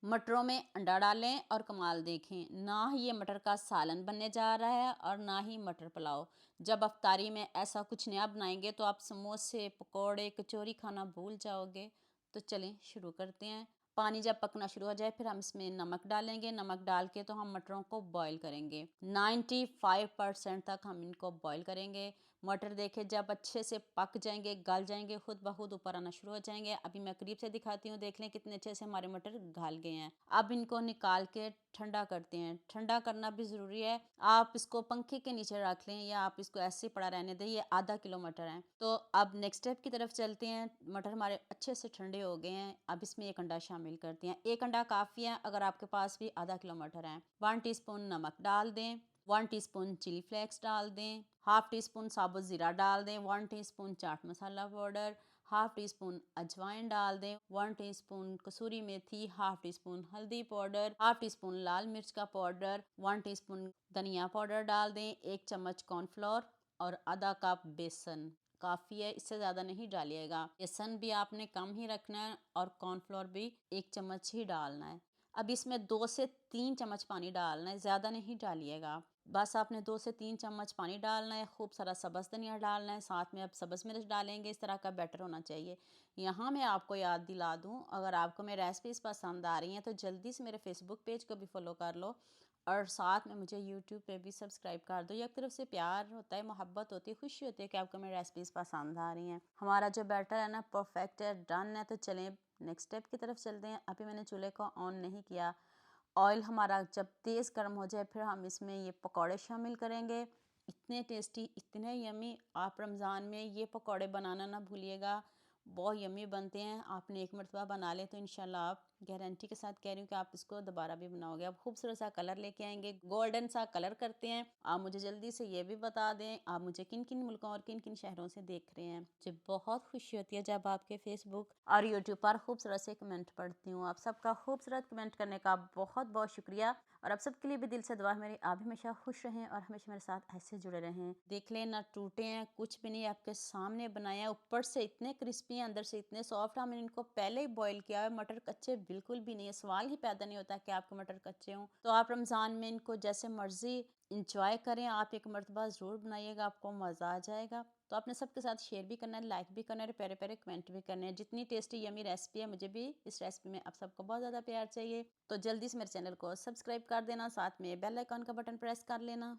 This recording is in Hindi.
मटरों में अंडा डालें और कमाल देखें। ना ही ये मटर का सालन बनने जा रहा है और ना ही मटर पुलाव। जब अफ्तारी में ऐसा कुछ नया बनाएंगे तो आप समोसे, पकोड़े, कचौरी खाना भूल जाओगे। तो चलें शुरू करते हैं। पानी जब पकना शुरू हो जाए फिर हम इसमें नमक डालेंगे। नमक डाल के तो हम मटरों को बॉईल करेंगे। 95% तक हम इनको बॉईल करेंगे। मटर देखें जब अच्छे से पक जाएंगे, गल जाएंगे, खुद ब खुद ऊपर आना शुरू हो जाएंगे। अभी मैं करीब से दिखाती हूँ, देख लें कितने अच्छे से हमारे मटर गल गए हैं। अब इनको निकाल के ठंडा करते हैं। ठंडा करना भी ज़रूरी है। आप इसको पंखे के नीचे रख लें या आप इसको ऐसे ही पड़ा रहने दें। ये आधा किलो मटर है। तो अब नेक्स्ट स्टेप की तरफ चलते हैं। मटर हमारे अच्छे से ठंडे हो गए हैं। अब इसमें एक अंडा शामिल करते हैं। एक अंडा काफ़ी है अगर आपके पास भी आधा किलो मटर है। 1 टीस्पून नमक डाल दें। 1 टीस्पून चिली फ्लेक्स डाल दें। हाफ टी स्पून साबुत ज़ीरा डाल दें। 1 teaspoon chaat masala powder. Half tea spoon अजवाइन डाल दें। 1 टीस्पून कसूरी मेथी। हाफ टी स्पून हल्दी पाउडर। हाफ टी स्पून लाल मिर्च का पाउडर। 1 टीस्पून धनिया पाउडर डाल दें। 1 चम्मच कॉर्नफ्लोर और आधा कप बेसन काफ़ी है, इससे ज़्यादा नहीं डालिएगा। बेसन भी आपने कम ही रखना है और कॉर्नफ्लोर भी 1 चम्मच ही डालना है। अब इसमें 2 से 3 चम्मच पानी डालना है, ज़्यादा नहीं डालिएगा। बस आपने 2 से 3 चम्मच पानी डालना है। खूब सारा सब्ज़ धनिया डालना है, साथ में अब सब्ज़ मिर्च डालेंगे। इस तरह का बैटर होना चाहिए। यहाँ मैं आपको याद दिला दूँ, अगर आपको मेरी रेसिपीज़ पसंद आ रही हैं तो जल्दी से मेरे फेसबुक पेज को भी फॉलो कर लो और साथ में मुझे यूट्यूब पे भी सब्सक्राइब कर दो। एक तरफ से प्यार होता है, मोहब्बत होती है, खुशी होती है कि आपको मेरी रेसिपीज़ पसंद आ रही हैं। हमारा जो बैटर है ना परफेक्ट है, डन है। तो चलें नेक्स्ट स्टेप की तरफ चलते हैं। अभी मैंने चूल्हे को ऑन नहीं किया। ऑयल हमारा जब तेज़ गर्म हो जाए फिर हम इसमें ये पकौड़े शामिल करेंगे। इतने टेस्टी, इतने यमी। आप रमज़ान में ये पकौड़े बनाना ना भूलिएगा। बहुत यमी बनते हैं। आपने एक मरतबा बना ले तो इंशाल्लाह आप गारंटी के साथ कह रही हूँ कि आप इसको दोबारा भी बनाओगे। अब खूबसूरत सा कलर लेके आएंगे, गोल्डन सा कलर करते हैं। आप मुझे जल्दी से ये भी बता दें आप मुझे किन किन मुल्कों और किन किन शहरों से देख रहे हैं। मुझे बहुत खुशी होती है जब आपके फेसबुक और यूट्यूब पर खूबसूरत से कमेंट पढ़ती हूँ। आप सबका खूबसूरत कमेंट करने का बहुत बहुत शुक्रिया। और आप सबके लिए भी दिल से दुआ है मेरी, आप हमेशा खुश रहें और हमेशा मेरे साथ ऐसे जुड़े रहें। देख लें ना टूटे हैं, कुछ भी नहीं, आपके सामने बनाया है। ऊपर से इतने क्रिस्पी हैं, अंदर से इतने सॉफ्ट। हमने इनको पहले ही बॉईल किया है। मटर कच्चे बिल्कुल भी नहीं है, सवाल ही पैदा नहीं होता कि आपके मटर कच्चे हों। तो आप रमज़ान में इनको जैसे मर्जी इंजॉय करें। आप एक मरतबा ज़रूर बनाइएगा, आपको मज़ा आ जाएगा। तो आपने सबके साथ शेयर भी करना है, लाइक भी करना है, प्यारे प्यारे कमेंट भी करने हैं। जितनी टेस्टी यमी रेसिपी है, मुझे भी इस रेसिपी में आप सबको बहुत ज़्यादा प्यार चाहिए। तो जल्दी से मेरे चैनल को सब्सक्राइब कर देना, साथ में बेल आइकन का बटन प्रेस कर लेना।